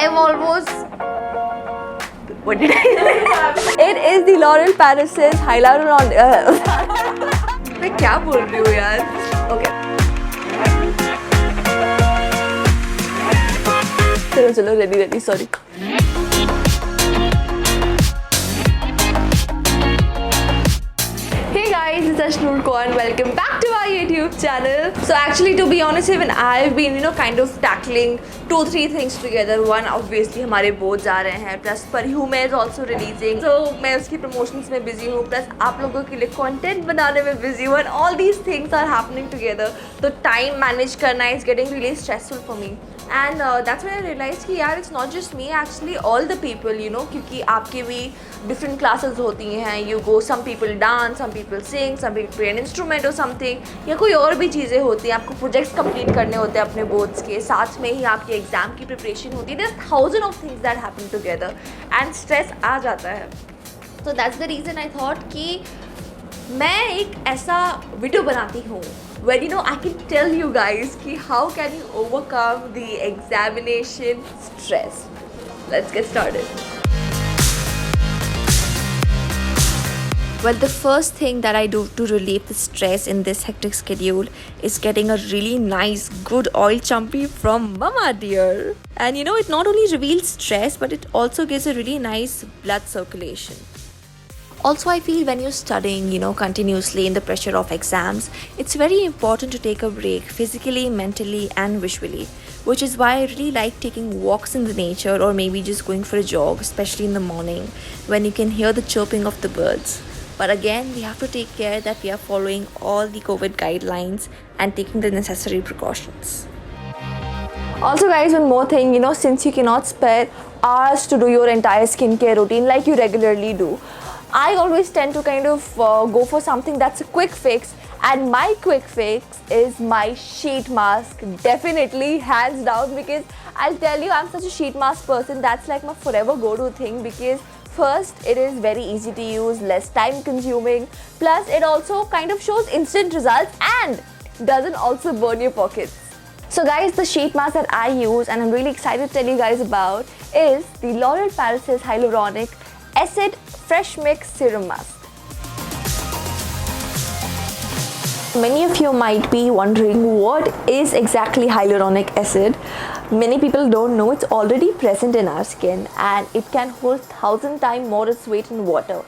I'm almost... What did I say? It is the L'Oréal Paris Hyaluronic. मैं क्या बोल रही हूँ यार? Okay. चलो ready, sorry. Hey guys, it's Ashnoor Kaur and welcome back to our YouTube channel. So actually, to be honest, even I've been kind of tackling 2-3 things together. One, obviously हमारे boards आ रहे हैं, plus Parhume is also releasing. So मैं उसकी promotions में busy हूँ, plus आप लोगों के लिए content बनाने में busy हूँ, and all these things are happening together. So time manage करना is getting really stressful for me. And that's when I realized कि यार it's not just me, actually all the people, क्योंकि आपके भी different classes होती हैं. You go, some people dance, some people sing, some people play an instrument or something, या कोई और भी चीज़ें होती हैं. आपको projects complete करने होते हैं अपने boards के, साथ में ही आपकी exam की preparation होती है. There's thousands of things that happen together and stress आ जाता है. So that's the reason I thought कि मैं एक ऐसा वीडियो बनाती हूँ where I can tell you guys कि how can you overcome the examination stress. Let's get started. Well, the first thing that I do to relieve the stress in this hectic schedule is getting a really nice, good oil chumpy from Mama Dear. And it not only reveals stress, but it also gives a really nice blood circulation. Also, I feel when you're studying, continuously in the pressure of exams, it's very important to take a break physically, mentally, and visually. Which is why I really like taking walks in the nature or maybe just going for a jog, especially in the morning when you can hear the chirping of the birds. But again, we have to take care that we are following all the COVID guidelines and taking the necessary precautions. Also guys, one more thing, since you cannot spare hours to do your entire skincare routine like you regularly do, I always tend to kind of go for something that's a quick fix, and my quick fix is my sheet mask, definitely hands down, because I'll tell you, I'm such a sheet mask person. That's like my forever go-to thing, because first, it is very easy to use, less time consuming, plus it also kind of shows instant results and doesn't also burn your pockets. So guys, the sheet mask that I use and I'm really excited to tell you guys about is the L'Oréal Paris Hyaluronic Acid Fresh Mix Serum Mask. Many of you might be wondering what is exactly hyaluronic acid. Many people don't know it's already present in our skin and it can hold 1,000 times more its weight in water.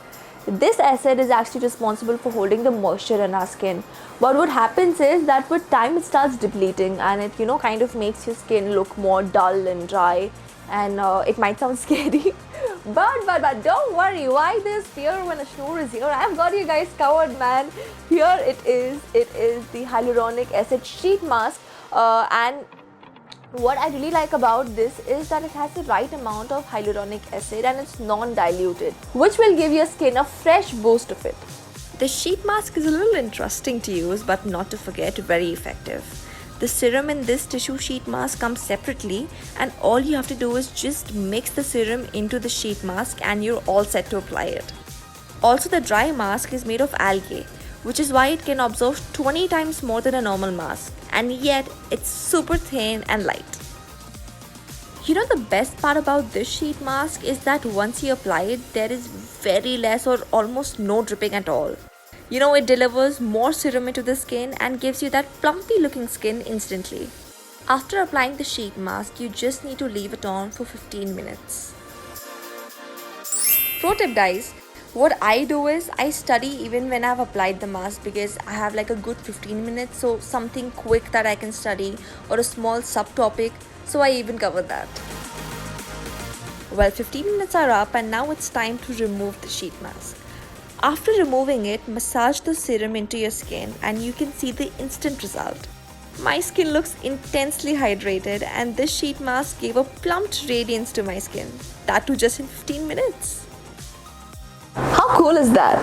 This acid is actually responsible for holding the moisture in our skin. But what happens is that with time it starts depleting and it kind of makes your skin look more dull and dry, and it might sound scary. But don't worry, why this fear when Ashnoor is here? I've got you guys covered, man. Here it is the hyaluronic acid sheet mask, and what I really like about this is that it has the right amount of hyaluronic acid and it's non-diluted, which will give your skin a fresh boost of it. The sheet mask is a little interesting to use, but not to forget, very effective. The serum in this tissue sheet mask comes separately, and all you have to do is just mix the serum into the sheet mask and you're all set to apply it. Also, the dry mask is made of algae, which is why it can absorb 20 times more than a normal mask, and yet it's super thin and light. The best part about this sheet mask is that once you apply it, there is very less or almost no dripping at all. It delivers more serum into the skin and gives you that plumpy looking skin instantly. After applying the sheet mask, you just need to leave it on for 15 minutes. Pro tip guys, what I do is I study even when I've applied the mask, because I have like a good 15 minutes, so something quick that I can study or a small subtopic, so I even cover that. Well, 15 minutes are up and now it's time to remove the sheet mask. After removing it, massage the serum into your skin and you can see the instant result. My skin looks intensely hydrated and this sheet mask gave a plumped radiance to my skin. That too just in 15 minutes. How cool is that?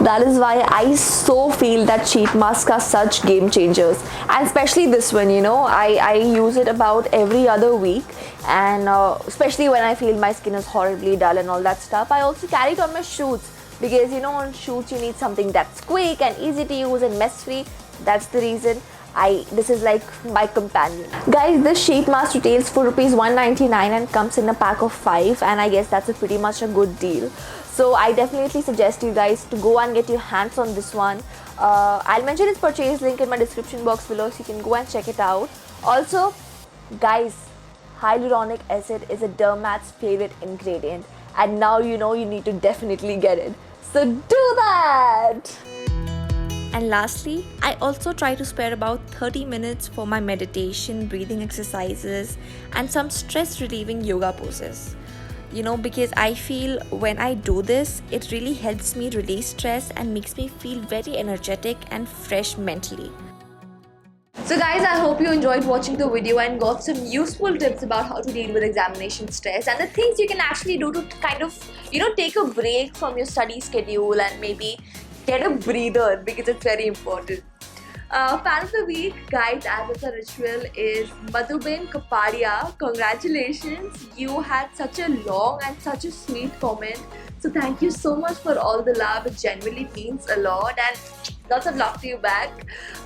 That is why I so feel that sheet masks are such game changers, and especially this one, I use it about every other week, and especially when I feel my skin is horribly dull and all that stuff. I also carry it on my shoots, because on shoots you need something that's quick and easy to use and mess free. That's the reason This is like my companion. Guys, this sheet mask retails for rupees 199 and comes in a pack of 5, and I guess that's a pretty much a good deal. So I definitely suggest you guys to go and get your hands on this one. I'll mention its purchase link in my description box below, so you can go and check it out. Also, guys, hyaluronic acid is a dermat's favorite ingredient, and now you know you need to definitely get it. So do that! And lastly, I also try to spare about 30 minutes for my meditation, breathing exercises, and some stress relieving yoga poses. You know, because I feel when I do this, it really helps me release stress and makes me feel very energetic and fresh mentally. So guys, I hope you enjoyed watching the video and got some useful tips about how to deal with examination stress and the things you can actually do to kind of, take a break from your study schedule and maybe get a breather, because it's very important. Fan of the week, guys, as it's a ritual, is Madhuben Kapadia. Congratulations, you had such a long and such a sweet comment. So thank you so much for all the love. It genuinely means a lot, and lots of love to you back.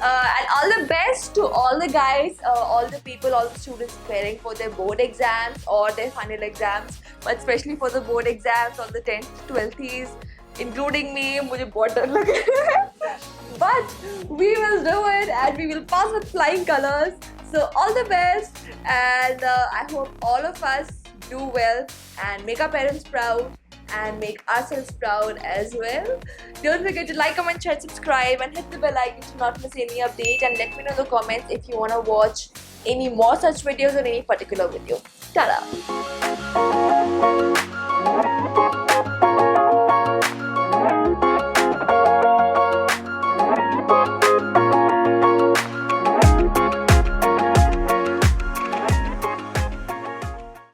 And all the best to all the guys, all the people, all the students preparing for their board exams or their final exams, but especially for the board exams on the 10th, 12th, including me. मुझे बहुत डर लग रहा है. But we will do it and we will pass with flying colors. So all the best, and I hope all of us do well and make our parents proud and make ourselves proud as well. Don't forget to like, comment, share, subscribe, and hit the bell icon to not miss any update, and let me know in the comments if you want to watch any more such videos or any particular video. Ta-da!